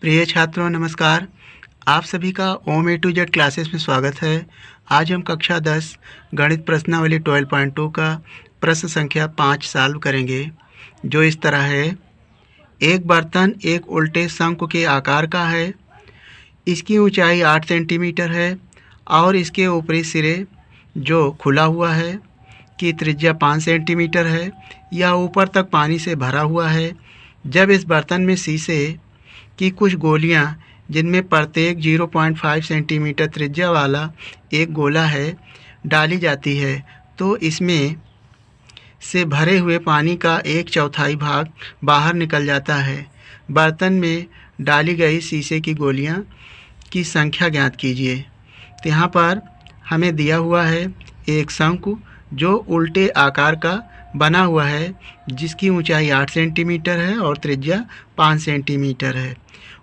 प्रिय छात्रों नमस्कार। आप सभी का ओम ए टू जेड क्लासेस में स्वागत है। आज हम कक्षा 10 गणित प्रश्नावली 12.2 का प्रश्न संख्या 5 सॉल्व करेंगे, जो इस तरह है। एक बर्तन एक उल्टे शंकु के आकार का है। इसकी ऊंचाई 8 सेंटीमीटर है और इसके ऊपरी सिरे जो खुला हुआ है की त्रिज्या 5 सेंटीमीटर है। यह ऊपर तक पानी से भरा हुआ है। जब इस बर्तन में शीशे कि कुछ गोलियां, जिनमें प्रत्येक 0.5 सेंटीमीटर त्रिज्या वाला एक गोला है, डाली जाती है, तो इसमें से भरे हुए पानी का 1/4 भाग बाहर निकल जाता है। बर्तन में डाली गई शीशे की गोलियां की संख्या ज्ञात कीजिए। तो यहाँ पर हमें दिया हुआ है एक शंकु जो उल्टे आकार का बना हुआ है, जिसकी ऊंचाई 8 सेंटीमीटर है और त्रिज्या 5 सेंटीमीटर है।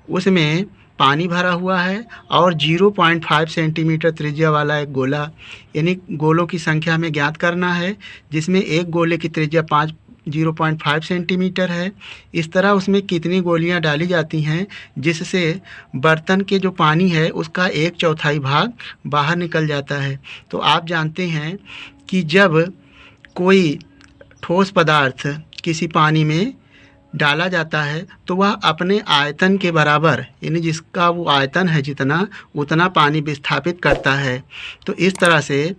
उसमें पानी भरा हुआ है और 0.5 सेंटीमीटर त्रिज्या वाला एक गोला, यानी गोलों की संख्या हमें ज्ञात करना है, जिसमें एक गोले की त्रिज्या 0.5 सेंटीमीटर है। इस तरह उसमें कितनी गोलियां डाली जाती हैं जिससे बर्तन के जो पानी है उसका 1/4 भाग बाहर निकल जाता है। तो आप जानते हैं कि जब कोई ठोस पदार्थ किसी पानी में डाला जाता है तो वह अपने आयतन के बराबर, यानी जिसका वो आयतन है जितना, उतना पानी विस्थापित करता है। तो इस तरह से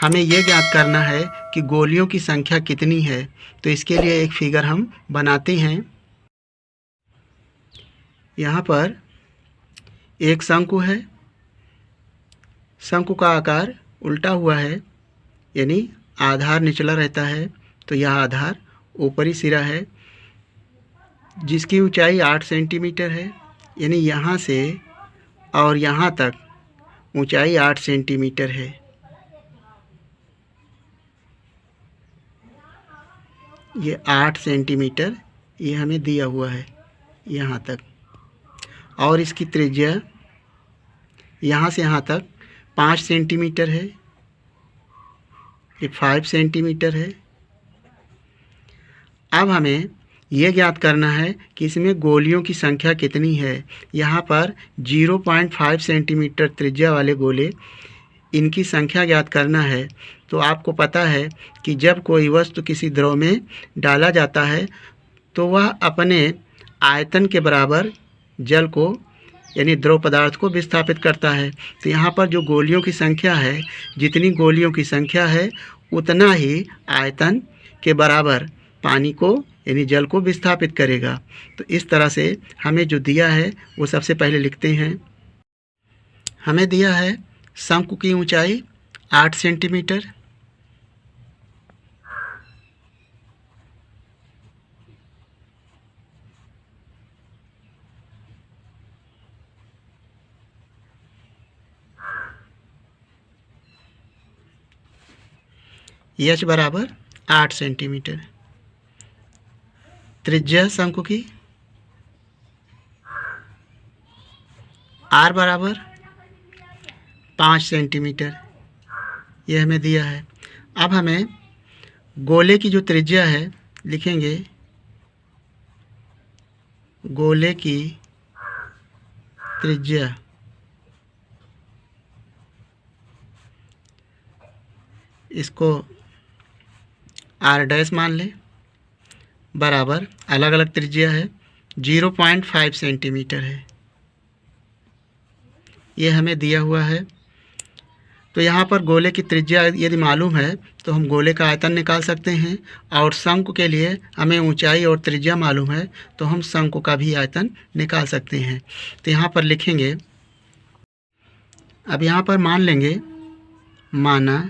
हमें ये ज्ञात करना है कि गोलियों की संख्या कितनी है। तो इसके लिए एक फिगर हम बनाते हैं। यहाँ पर एक शंकु है। शंकु का आकार उल्टा हुआ है, यानी आधार निचला रहता है, तो यह आधार ऊपरी सिरा है जिसकी ऊंचाई 8 सेंटीमीटर है, यानी यहाँ से और यहाँ तक ऊंचाई 8 सेंटीमीटर है। ये 8 सेंटीमीटर ये हमें दिया हुआ है यहाँ तक, और इसकी त्रिज्या यहाँ से यहाँ तक 5 सेंटीमीटर है। ये 5 सेंटीमीटर है। अब हमें ये ज्ञात करना है कि इसमें गोलियों की संख्या कितनी है। यहाँ पर 0.5 सेंटीमीटर त्रिज्या वाले गोले, इनकी संख्या ज्ञात करना है। तो आपको पता है कि जब कोई वस्तु किसी द्रव में डाला जाता है तो वह अपने आयतन के बराबर जल को, यानी द्रव पदार्थ को विस्थापित करता है। तो यहाँ पर जो गोलियों की संख्या है, जितनी गोलियों की संख्या है उतना ही आयतन के बराबर पानी को, यानी जल को विस्थापित करेगा। तो इस तरह से हमें जो दिया है वो सबसे पहले लिखते हैं। हमें दिया है शंकु की ऊंचाई 8 सेंटीमीटर, h बराबर 8 सेंटीमीटर। त्रिज्या शंकु की r बराबर 5 सेंटीमीटर, ये हमें दिया है। अब हमें गोले की जो त्रिज्या है लिखेंगे। गोले की त्रिज्या इसको r' मान लें, बराबर अलग अलग त्रिज्या है 0.5 सेंटीमीटर है, ये हमें दिया हुआ है। तो यहाँ पर गोले की त्रिज्या यदि मालूम है तो हम गोले का आयतन निकाल सकते हैं, और शंकु के लिए हमें ऊंचाई और त्रिज्या मालूम है तो हम शंकु का भी आयतन निकाल सकते हैं। तो यहाँ पर लिखेंगे। अब यहाँ पर मान लेंगे, माना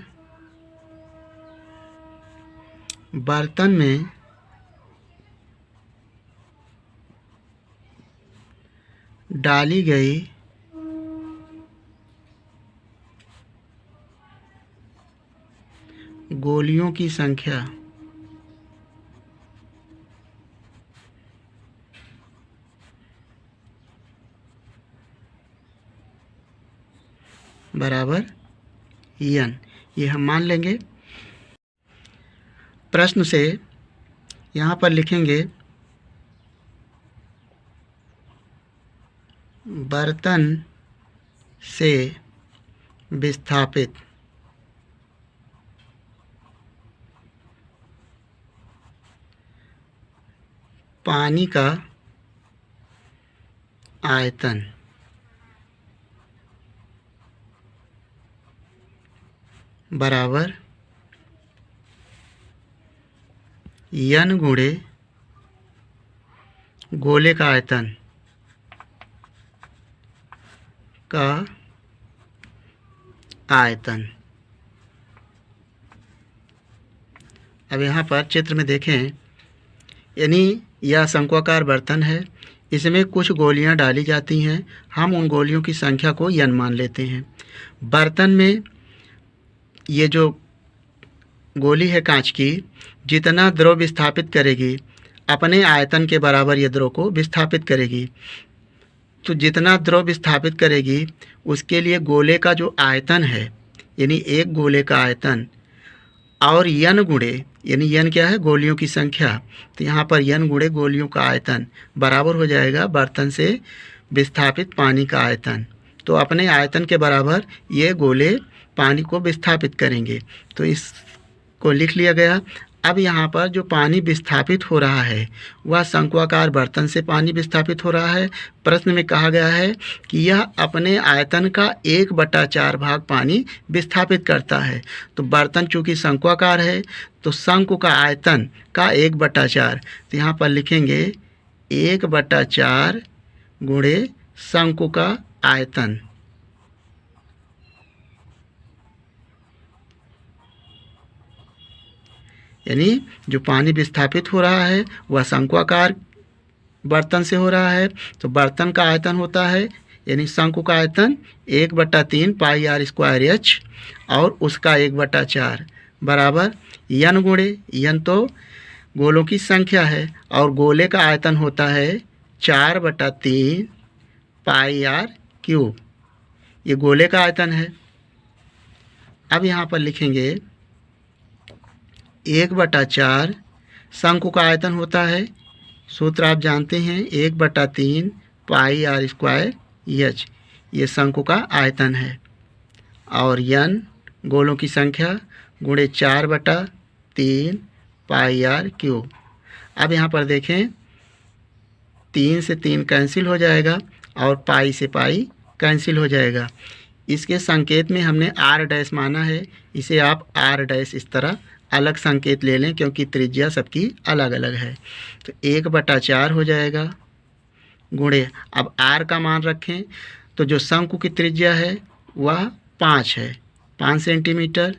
बर्तन में डाली गई गोलियों की संख्या बराबर n, ये हम मान लेंगे। प्रश्न से यहाँ पर लिखेंगे बर्तन से विस्थापित पानी का आयतन बराबर n गुणे गोले का आयतन का आयतन। अब यहाँ पर चित्र में देखें, यानी यह शंक्वाकार बर्तन है, इसमें कुछ गोलियां डाली जाती हैं। हम उन गोलियों की संख्या को n मान लेते हैं। बर्तन में ये जो गोली है कांच की, जितना द्रव विस्थापित करेगी अपने आयतन के बराबर ये द्रव को विस्थापित करेगी। तो जितना द्रव विस्थापित करेगी उसके लिए गोले का जो आयतन है, यानी एक गोले का आयतन, और n गुणे, यानी n क्या है, गोलियों की संख्या, तो यहाँ पर n गुणे गोलियों का आयतन बराबर हो जाएगा बर्तन से विस्थापित पानी का आयतन। तो अपने आयतन के बराबर ये गोले पानी को विस्थापित करेंगे। तो इसको लिख लिया गया। अब यहाँ पर जो पानी विस्थापित हो रहा है वह शंक्वाकार बर्तन से पानी विस्थापित हो रहा है। प्रश्न में कहा गया है कि यह अपने आयतन का 1/4 भाग पानी विस्थापित करता है। तो बर्तन चूँकि शंक्वाकार है तो शंकु का आयतन का 1/4, तो यहाँ पर लिखेंगे 1/4 गुणे शंकु का आयतन। यानी जो पानी विस्थापित हो रहा है वह शंक्वाकार बर्तन से हो रहा है, तो बर्तन का आयतन होता है, यानी शंकु का आयतन 1/3 पाई r स्क्वायर h और उसका 1/4 बराबर n गुणे, n तो गोलों की संख्या है और गोले का आयतन होता है 4/3 पाई r क्यूब। ये गोले का आयतन है। अब यहाँ पर लिखेंगे 1/4 शंकु का आयतन होता है, सूत्र आप जानते हैं, 1/3 पाई r स्क्वायर h, ये शंकु का आयतन है, और n गोलों की संख्या गुणे 4/3 पाई r क्यूब। अब यहाँ पर देखें, 3 से 3 कैंसिल हो जाएगा और पाई से पाई कैंसिल हो जाएगा। इसके संकेत में हमने r डैश माना है, इसे आप r डैश इस तरह अलग संकेत ले लें क्योंकि त्रिज्या सबकी अलग अलग है। तो 1/4 हो जाएगा गुणे, अब r का मान रखें तो जो शंकु की त्रिज्या है वह 5 है, 5 सेंटीमीटर,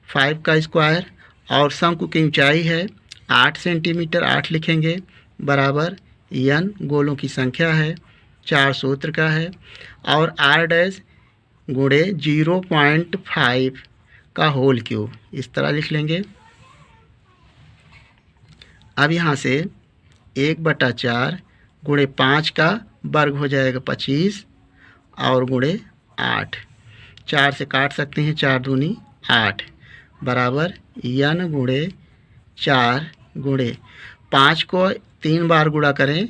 5 का स्क्वायर, और शंकु की ऊंचाई है 8 सेंटीमीटर, 8 लिखेंगे, बराबर n गोलों की संख्या है, 4 सूत्र का है, और r डैश गुणे 0.5 का होल क्यूब, इस तरह लिख लेंगे। अब यहाँ से 1/4 गुणे 5 का वर्ग हो जाएगा 25 और गुणे 8, 4 से काट सकते हैं, 4 दूनी 8 बराबर n गुणे 4 गुणे 5 को 3 बार गुणा करें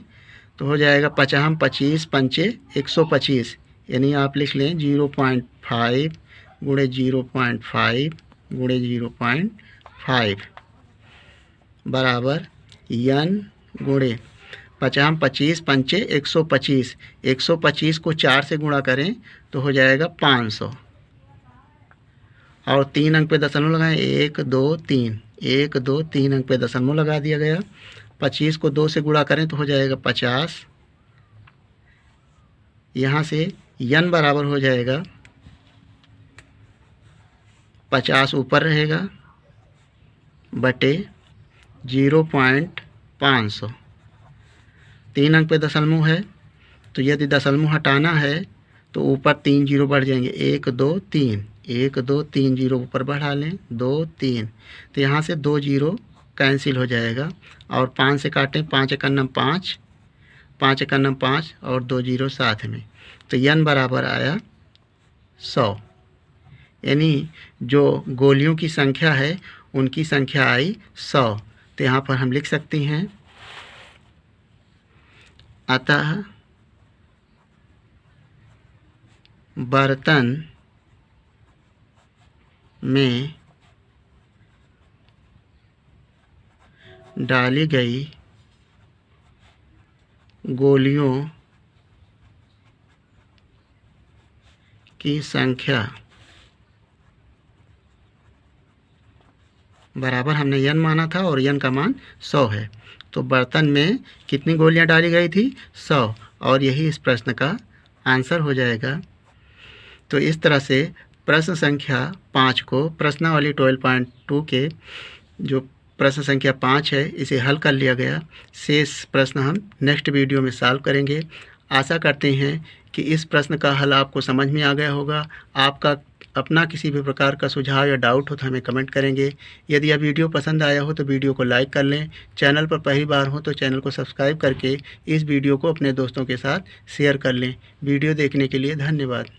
तो हो जाएगा 50, 25 पंचे 125, यानी आप लिख लें 0.5 गुणे 0.5 गुणे 0.5 बराबर n गुणे 50, 25 पंचे 125, 125 को 4 से गुणा करें तो हो जाएगा 500, और 3 अंक पे दशमलव लगाएं, 1 2 3, 1 2 3 अंक पे दशमलव लगा दिया गया। 25 को 2 से गुणा करें तो हो जाएगा 50। यहाँ से n बराबर हो जाएगा 50 ऊपर रहेगा बटे 0.500, 3 अंक पे दशमलव है तो यदि दशमलव हटाना है तो ऊपर 3 जीरो बढ़ जाएंगे, 1 2 3, 1 2 3 जीरो ऊपर बढ़ा लें, 2 3, तो यहाँ से 2 जीरो कैंसिल हो जाएगा और 5 से काटें, 5 एकन्नम 5, 5 एकन्नम 5 और 2 जीरो साथ में, तो n बराबर आया 100। यानी जो गोलियों की संख्या है उनकी संख्या आई 100। तो यहाँ पर हम लिख सकते हैं, अतः बर्तन में डाली गई गोलियों की संख्या बराबर, हमने n माना था और n का मान 100 है। तो बर्तन में कितनी गोलियां डाली गई थी? 100, और यही इस प्रश्न का आंसर हो जाएगा। तो इस तरह से प्रश्न संख्या 5 को, प्रश्नावली 12.2 के जो प्रश्न संख्या 5 है, इसे हल कर लिया गया। शेष प्रश्न हम नेक्स्ट वीडियो में सॉल्व करेंगे। आशा करते हैं कि इस प्रश्न का हल आपको समझ में आ गया होगा। आपका अपना किसी भी प्रकार का सुझाव या डाउट हो तो हमें कमेंट करेंगे। यदि यह वीडियो पसंद आया हो तो वीडियो को लाइक कर लें। चैनल पर पहली बार हो तो चैनल को सब्सक्राइब करके इस वीडियो को अपने दोस्तों के साथ शेयर कर लें। वीडियो देखने के लिए धन्यवाद।